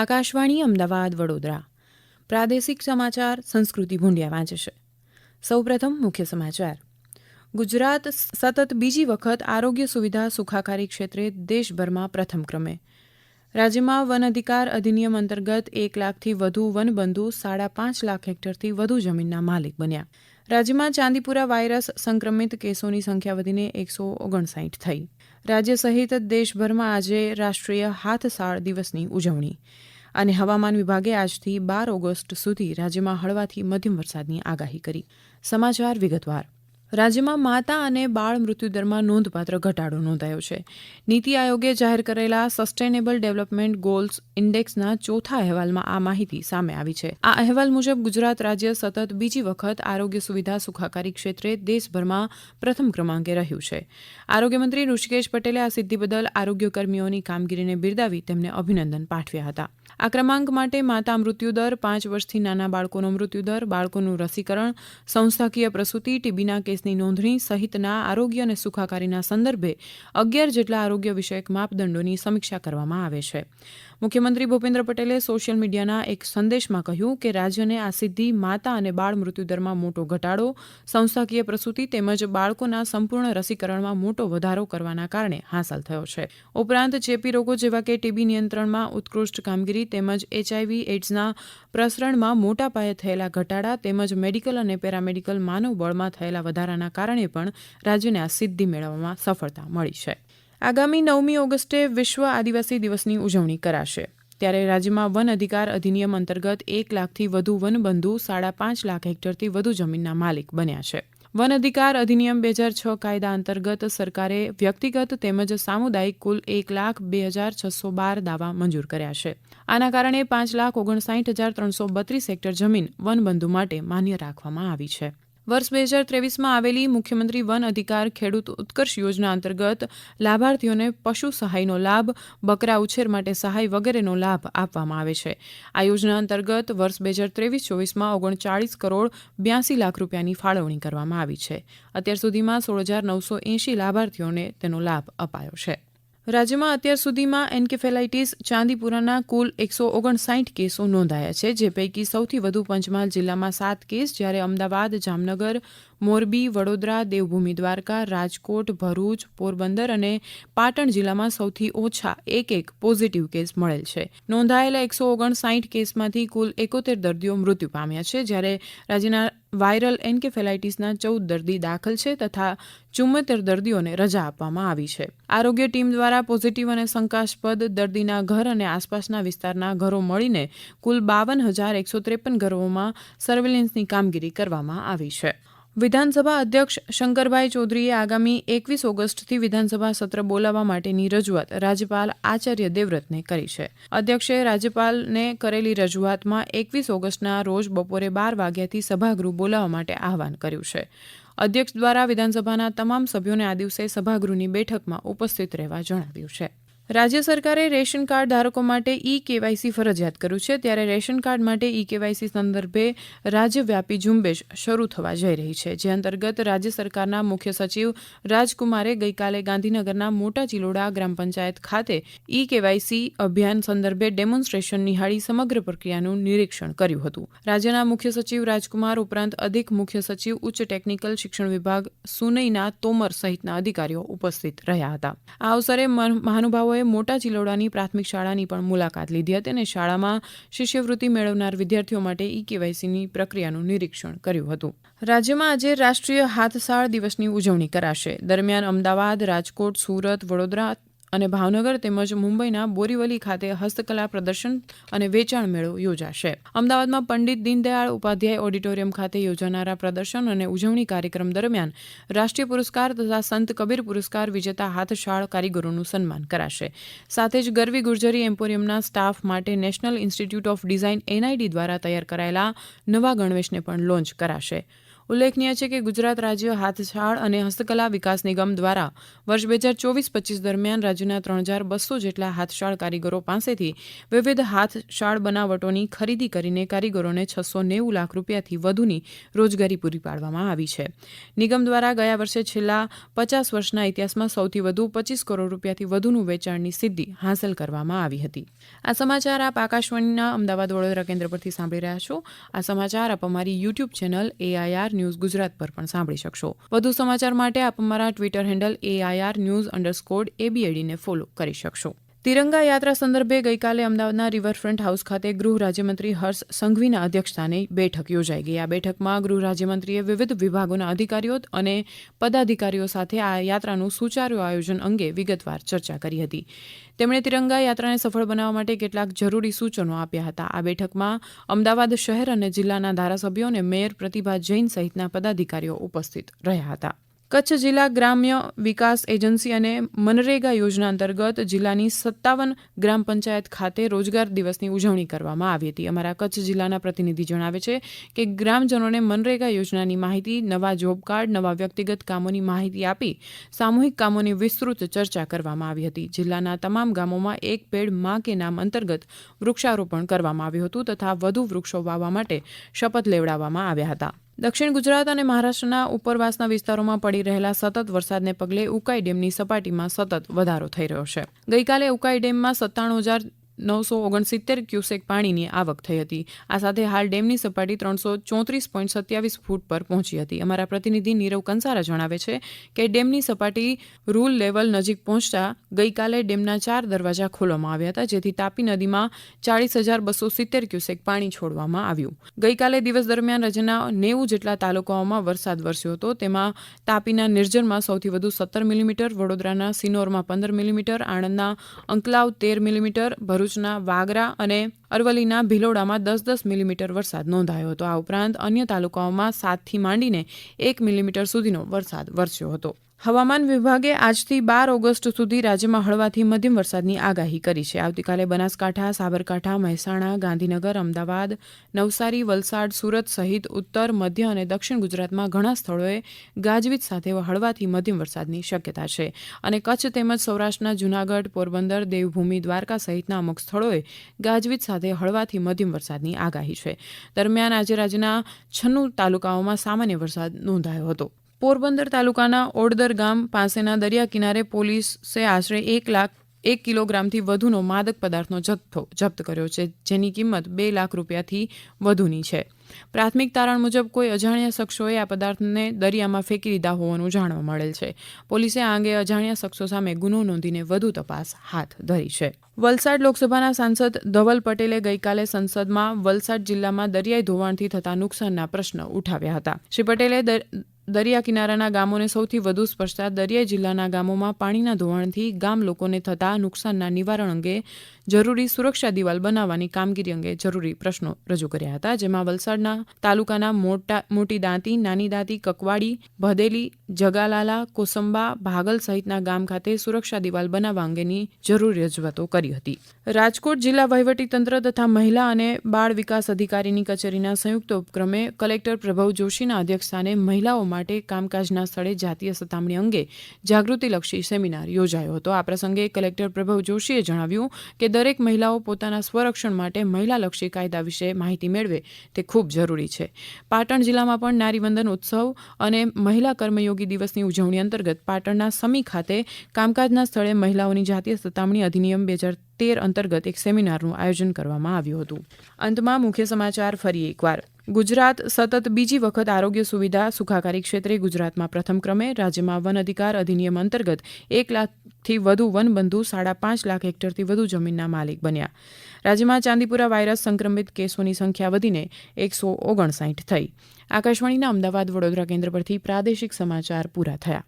આકાશવાણી અમદાવાદ વડોદરા પ્રાદેશિક સમાચાર સંસ્કૃતિ ભૂંડિયા વાંચે છે. સૌપ્રથમ મુખ્ય સમાચાર. ગુજરાત સતત બીજી વખત આરોગ્ય સુવિધા સુખાકારી ક્ષેત્રે દેશભરમાં પ્રથમ ક્રમે. રાજ્યમાં વન અધિકાર અધિનિયમ અંતર્ગત 1 લાખથી વધુ વનબંધુ 5.5 લાખ હેક્ટરથી વધુ જમીનના માલિક બન્યા. રાજ્યમાં ચાંદીપુરા વાયરસ સંક્રમિત કેસોની સંખ્યા વધીને 159 થઈ. રાજ્ય સહિત દેશભરમાં આજે રાષ્ટ્રીય હાથસાળ દિવસની ઉજવણી. અને હવામાન વિભાગે આજથી 12 ઓગસ્ટ સુધી રાજ્યમાં હળવાથી મધ્યમ વરસાદની આગાહી કરી. સમાચાર વિગતવાર. રાજ્યમાં માતા અને બાળ મૃત્યુદરમાં નોંધપાત્ર ઘટાડો નોંધાયો છે. નીતિ આયોગે જાહેર કરેલા સસ્ટેનેબલ ડેવલપમેન્ટ ગોલ્સ ઇન્ડેક્સના ચોથા અહેવાલમાં આ માહિતી સામે આવી છે. આ અહેવાલ મુજબ ગુજરાત રાજ્ય સતત બીજી વખત આરોગ્ય સુવિધા સુખાકારી ક્ષેત્રે દેશભરમાં પ્રથમ ક્રમાંકે રહ્યું છે. આરોગ્યમંત્રી ઋષિકેશ પટેલે આ સિદ્ધિ બદલ આરોગ્યકર્મીઓની કામગીરીને બિરદાવી તેમને અભિનંદન પાઠવ્યા હતા. આ ક્રમાંક માટે માતા મૃત્યુદર, 5 વર્ષથી નાના બાળકોનો મૃત્યુદર, બાળકોનું રસીકરણ, સંસ્થાકીય પ્રસૂતિ, ટીબીના કેસની નોંધણી સહિતના આરોગ્ય અને સુખાકારીના સંદર્ભે 11 જેટલા આરોગ્ય વિષયક માપદંડોની સમીક્ષા કરવામાં આવે છે. મુખ્યમંત્રી ભૂપેન્દ્ર પટેલે સોશિયલ મીડિયાના એક સંદેશમાં કહ્યું કે રાજ્યને આ સિદ્ધિ માતા અને બાળ મૃત્યુદરમાં મોટો ઘટાડો, સંસ્થાકીય પ્રસૂતિ તેમજ બાળકોના સંપૂર્ણ રસીકરણમાં મોટો વધારો કરવાના કારણે હાંસલ થયો છે. ઉપરાંત ચેપી રોગો જેવા કે ટીબી નિયંત્રણમાં ઉત્કૃષ્ટ કામગીરી તેમજ HIV એઇડ્સના પ્રસરણમાં મોટા પાયે થયેલા ઘટાડા તેમજ મેડિકલ અને પેરામેડિકલ માનવબળમાં થયેલા વધારાના કારણે પણ રાજ્યને આ સિદ્ધિ મેળવવામાં સફળતા મળી છે. આગામી 9મી ઓગસ્ટે વિશ્વ આદિવાસી દિવસની ઉજવણી કરાશે. ત્યારે રાજ્યમાં વન અધિકાર અધિનિયમ અંતર્ગત 1 લાખથી વધુ વનબંધુ 5.5 લાખ હેક્ટરથી વધુ જમીનના માલિક બન્યા છે. વન અધિકાર અધિનિયમ 2006 કાયદા અંતર્ગત સરકારે વ્યક્તિગત તેમજ સામુદાયિક કુલ 1,02,612 દાવા મંજૂર કર્યા છે. આના કારણે 5,59,332 હેક્ટર જમીન વનબંધુ માટે માન્ય રાખવામાં આવી છે. વર્ષ 2023માં આવેલી મુખ્યમંત્રી વન અધિકાર ખેડૂત ઉત્કર્ષ યોજના અંતર્ગત લાભાર્થીઓને પશુ સહાયનો લાભ, બકરા ઉછેર માટે સહાય વગેરેનો લાભ આપવામાં આવે છે. આ યોજના અંતર્ગત વર્ષ 2023-24માં 39 કરોડ 82 લાખ રૂપિયાની ફાળવણી કરવામાં આવી છે. અત્યાર સુધીમાં 16,980 લાભાર્થીઓને તેનો લાભ અપાયો છે. રાજ્યમાં અત્યાર સુધીમાં એન્કેફેલાઇટિસ ચાંદીપુરાના કુલ 159 કેસો નોંધાયા છે, જે પૈકી સૌથી વધુ પંચમહાલ જિલ્લામાં 7 કેસ, જ્યારે અમદાવાદ, જામનગર, મોરબી, વડોદરા, દેવભૂમિ દ્વારકા, રાજકોટ, ભરૂચ, પોરબંદર અને પાટણ જિલ્લામાં સૌથી ઓછા એક પોઝિટિવ કેસ મળેલ છે. નોંધાયેલા 159 કેસમાંથી કુલ 71 દર્દીઓ મૃત્યુ પામ્યા છે, જ્યારે રાજ્યના વાયરલ એન્કેફેલાઇટિસના 14 દર્દી દાખલ છે તથા 74 દર્દીઓને રજા આપવામાં આવી છે. આરોગ્ય ટીમ દ્વારા પોઝિટિવ અને શંકાસ્પદ દર્દીના ઘર અને આસપાસના વિસ્તારના ઘરો મળીને કુલ 52,153 ઘરોમાં સર્વેલન્સની કામગીરી કરવામાં આવી છે. વિધાનસભા અધ્યક્ષ શંકરભાઈ ચૌધરીએ આગામી 21 ઓગસ્ટથી વિધાનસભા સત્ર બોલાવવા માટેની રજૂઆત રાજ્યપાલ આચાર્ય દેવવ્રતને કરી છે. અધ્યક્ષે રાજ્યપાલને કરેલી રજૂઆતમાં 21 ઓગસ્ટના રોજ બપોરે 12 વાગ્યાથી સભાગૃહ બોલાવવા માટે આહવાન કર્યું છે. અધ્યક્ષ દ્વારા વિધાનસભાના તમામ સભ્યોને આ દિવસે સભાગૃહની બેઠકમાં ઉપસ્થિત રહેવા જણાવ્યું છે. રાજ્ય સરકારે રેશન કાર્ડ ધારકો માટે KYC ફરજિયાત કર્યું છે. ત્યારે રેશન કાર્ડ માટે KYC સંદર્ભે રાજ્યવ્યાપી ઝુંબેશ શરૂ થવા જઈ રહી છે, જે અંતર્ગત રાજ્ય સરકારના મુખ્ય સચિવ રાજકુમારે ગઈકાલે ગાંધીનગરના મોટા ચિલોડા ગ્રામ પંચાયત ખાતે KYC અભિયાન સંદર્ભે ડેમોન્સ્ટ્રેશન નિહાળી સમગ્ર પ્રક્રિયાનું નિરીક્ષણ કર્યું હતું. રાજ્યના મુખ્ય સચિવ રાજકુમાર ઉપરાંત અધિક મુખ્ય સચિવ, ઉચ્ચ ટેકનિકલ શિક્ષણ વિભાગ સુનૈના તોમર સહિતના અધિકારીઓ ઉપસ્થિત રહ્યા હતા. આ અવસરે મહાનુભાવોએ મોટા ચિલોડાની પ્રાથમિક શાળાની પણ મુલાકાત લીધી હતી અને શાળામાં શિષ્યવૃત્તિ મેળવનાર વિદ્યાર્થીઓ માટે KYCની પ્રક્રિયાનું નિરીક્ષણ કર્યું હતું. રાજ્યમાં આજે રાષ્ટ્રીય હાથસાળ દિવસની ઉજવણી કરાશે. દરમિયાન અમદાવાદ, રાજકોટ, સુરત, વડોદરા અને ભાવનગર તેમજ મુંબઈના બોરીવલી ખાતે હસ્તકલા પ્રદર્શન અને વેચાણ મેળો યોજાશે. અમદાવાદમાં પંડિત દીનદયાળ ઉપાધ્યાય ઓડિટોરિયમ ખાતે યોજાનારા પ્રદર્શન અને ઉજવણી કાર્યક્રમ દરમિયાન રાષ્ટ્રીય પુરસ્કાર તથા સંત કબીર પુરસ્કાર વિજેતા હાથશાળ કારીગરોનું સન્માન કરાશે. સાથે જ ગરવી ગુર્જરી એમ્પોરિયમના સ્ટાફ માટે national institute of design NID દ્વારા તૈયાર કરાયેલા નવા ગણવેશને પણ લોન્ચ કરાશે. ઉલ્લેખનીય છે કે ગુજરાત રાજ્ય હાથશાળ અને હસ્તકલા વિકાસ નિગમ દ્વારા વર્ષ 2024-25 દરમિયાન રાજ્યના 3200 જેટલા હાથશાળ કારીગરો પાસેથી વિવિધ હાથશાળ બનાવટોની ખરીદી કરીને કારીગરોને 690 લાખ રૂપિયાથી વધુની રોજગારી પૂરી પાડવામાં આવી છે. નિગમ દ્વારા ગયા વર્ષે છેલ્લા 50 વર્ષના ઇતિહાસમાં સૌથી વધુ 25 કરોડ રૂપિયાથી વધુનું વેચાણની સિદ્ધિ હાંસલ કરવામાં આવી હતી. આ સમાચાર આપ આકાશવાણીના અમદાવાદ વડોદરા કેન્દ્ર પરથી સાંભળી રહ્યા છો. આ સમાચાર આપ અમારી YouTube channel AIR news Gujarat પર પણ સાંભળી શકશો. વધુ સમાચાર માટે આપ અમારા ટ્વિટર હેન્ડલ AIR_news_ABAD ને ફોલો કરી શકશો. તિરંગા યાત્રા સંદર્ભે ગઈકાલે અમદાવાદના રિવરફ્રન્ટ હાઉસ ખાતે ગૃહ રાજ્યમંત્રી હર્ષ સંઘવીના અધ્યક્ષસ્થાને બેઠક યોજાઈ ગઈ. આ બેઠકમાં ગૃહ રાજ્યમંત્રીએ વિવિધ વિભાગોના અધિકારીઓ અને પદાધિકારીઓ સાથે આ યાત્રાનું સુચારુ આયોજન અંગે વિગતવાર ચર્ચા કરી હતી. તેમણે તિરંગા યાત્રાને સફળ બનાવવા માટે કેટલાક જરૂરી સૂચનો આપ્યા હતા. આ બેઠકમાં અમદાવાદ શહેર અને જિલ્લાના ધારાસભ્યો અને મેયર પ્રતિભા જૈન સહિતના પદાધિકારીઓ ઉપસ્થિત રહ્યા હતા. કચ્છ જિલ્લા ગ્રામ્ય વિકાસ એજન્સી અને મનરેગા યોજના અંતર્ગત જિલ્લાની 57 ગ્રામ પંચાયત ખાતે રોજગાર દિવસની ઉજવણી કરવામાં આવી હતી. અમારા કચ્છ જિલ્લાના પ્રતિનિધિ જણાવે છે કે ગ્રામજનોને મનરેગા યોજનાની માહિતી, નવા જોબ કાર્ડ, નવા વ્યક્તિગત કામોની માહિતી આપી સામૂહિક કામોની વિસ્તૃત ચર્ચા કરવામાં આવી હતી. જિલ્લાના તમામ ગામોમાં એક પેડ માં કે નામ અંતર્ગત વૃક્ષારોપણ કરવામાં આવ્યું હતું તથા વધુ વૃક્ષો વાવવા માટે શપથ લેવડાવવામાં આવ્યા હતા. દક્ષિણ ગુજરાત અને મહારાષ્ટ્રના ઉપરવાસના વિસ્તારોમાં પડી રહેલા સતત વરસાદને પગલે ઉકાઈ ડેમની સપાટીમાં સતત વધારો થઈ રહ્યો છે. ગઈકાલે ઉકાઈ ડેમમાં 97,969 ક્યુસેક પાણીની આવક થઈ હતી. આ સાથે હાલ ડેમની સપાટી 334.27 ફૂટ પર પહોંચી હતી. અમારા પ્રતિનિધિ નીરવ કંસારા જણાવે છે કે ડેમની સપાટી રૂલ લેવલ નજીક પહોંચતા ગઈકાલે ડેમના 4 દરવાજા ખોલવામાં આવ્યા હતા, જેથી તાપી નદીમાં 40,270 ક્યુસેક પાણી છોડવામાં આવ્યું. ગઈકાલે દિવસ દરમિયાન રાજ્યના 90 જેટલા તાલુકાઓમાં વરસાદ વરસ્યો હતો. તેમાં તાપીના નિર્જરમાં સૌથી વધુ 17 મિલીમીટર, વડોદરાના સિનોરમાં 15 મિલીમીટર, આણંદના અંકલાવ 13 મિલીમીટર, ભરૂચના વાગરા અને અરવલ્લીના ભિલોડામાં 10-10 મિલીમીટર વરસાદ નોંધાયો હતો. આ ઉપરાંત અન્ય તાલુકાઓમાં 7થી માંડીને 1 મિલીમીટર સુધીનો વરસાદ વરસ્યો હતો. હવામાન વિભાગે આજથી 12 ઓગસ્ટ સુધી રાજ્યમાં હળવાથી મધ્યમ વરસાદની આગાહી કરી છે. આવતીકાલે બનાસકાંઠા, સાબરકાંઠા, મહેસાણા, ગાંધીનગર, અમદાવાદ, નવસારી, વલસાડ, સુરત સહિત ઉત્તર, મધ્ય અને દક્ષિણ ગુજરાતમાં ઘણા સ્થળોએ ગાજવીજ સાથે હળવાથી મધ્યમ વરસાદની શક્યતા છે અને કચ્છ તેમજ સૌરાષ્ટ્રના જૂનાગઢ, પોરબંદર, દેવભૂમિ, દ્વારકા સહિતના અમુક સ્થળોએ ગાજવીજ સાથે હળવાથી મધ્યમ વરસાદની આગાહી છે. દરમિયાન આજે રાજ્યના 96 તાલુકાઓમાં સામાન્ય વરસાદ નોંધાયો હતો. પોરબંદર તાલુકાના ઓડદર ગામ પાસેના દરિયા કિનારે પોલીસે આશરે 1 કિલોગ્રામથી વધુનો માદક પદાર્થનો જથ્થો જપ્ત કર્યો છે, જેની કિંમત 2 લાખ રૂપિયાથી વધુની છે. પ્રાથમિક તારણ મુજબ કોઈ અજાણ્યા શખ્સોએ આ પદાર્થને દરિયામાં ફેંકી દીધા હોવાનું જાણવા મળેલ છે. પોલીસે આ અંગે અજાણ્યા શખ્સો સામે ગુનો નોંધીને વધુ તપાસ હાથ ધરી છે. વલસાડ લોકસભાના સાંસદ ધવલ પટેલે ગઈકાલે સંસદમાં વલસાડ જિલ્લામાં દરિયાઈ ધોવાણથી થતા નુકસાનના પ્રશ્ન ઉઠાવ્યા હતા. શ્રી પટેલે દરિયા કિનારાના ગામોને સૌથી વધુ સ્પર્શતા દરિયાઈ જિલ્લાના ગામોમાં પાણીના ધોવાણથી ગામ લોકોને થતા નુકસાનના નિવારણ અંગે જરૂરી સુરક્ષા દિવાલ બનાવવાની કામગીરી અંગે જરૂરી પ્રશ્નો રજૂ કર્યા હતા, જેમાં વલસાડના તાલુકાના મોટી દાંતી, નાની દાંતી, કકવાડી, ભદેલી, જગાલાલા, કોસંબા, ભાગલ સહિતના ગામ ખાતે સુરક્ષા દિવાલ બનાવવા અંગેની જરૂરી રજૂઆતો કરી હતી. રાજકોટ જિલ્લા વહીવટીતંત્ર તથા મહિલા અને બાળ વિકાસ અધિકારીની કચેરીના સંયુક્ત ઉપક્રમે કલેક્ટર પ્રભવ જોશીના અધ્યક્ષસ્થાને મહિલાઓ માટે કામકાજના સ્થળે જાતીય સતામણી અંગે જાગૃતિલક્ષી સેમિનાર યોજાયો હતો. આ પ્રસંગે કલેક્ટર પ્રભવ જોશીએ જણાવ્યું કે દરેક મહિલાઓ પોતાના સ્વરક્ષણ માટે મહિલાલક્ષી કાયદા વિશે માહિતી મેળવે તે ખૂબ જરૂરી છે. પાટણ જિલ્લામાં પણ નારીવંદન ઉત્સવ અને મહિલા કર્મયોગી દિવસની ઉજવણી અંતર્ગત પાટણના સમી ખાતે કામકાજના સ્થળે મહિલાઓની જાતીય સતામણી અધિનિયમ 2013 અંતર્ગત એક સેમિનારનું આયોજન કરવામાં આવ્યું હતું. અંતમાં મુખ્ય સમાચાર ફરી એકવાર. ગુજરાત સતત બીજી વખત આરોગ્ય સુવિધા સુખાકારી ક્ષેત્રે ગુજરાતમાં પ્રથમ ક્રમે. રાજ્યમાં વન અધિકાર અધિનિયમ અંતર્ગત 1 લાખથી વધુ વનબંધુ 5.5 લાખ હેક્ટરથી વધુ જમીનના માલિક બન્યા. રાજ્યમાં ચાંદીપુરા વાયરસ સંક્રમિત કેસોની સંખ્યા વધીને 159 થઈ. આકાશવાણીના અમદાવાદ વડોદરા કેન્દ્ર પરથી પ્રાદેશિક સમાચાર પૂરા થયા.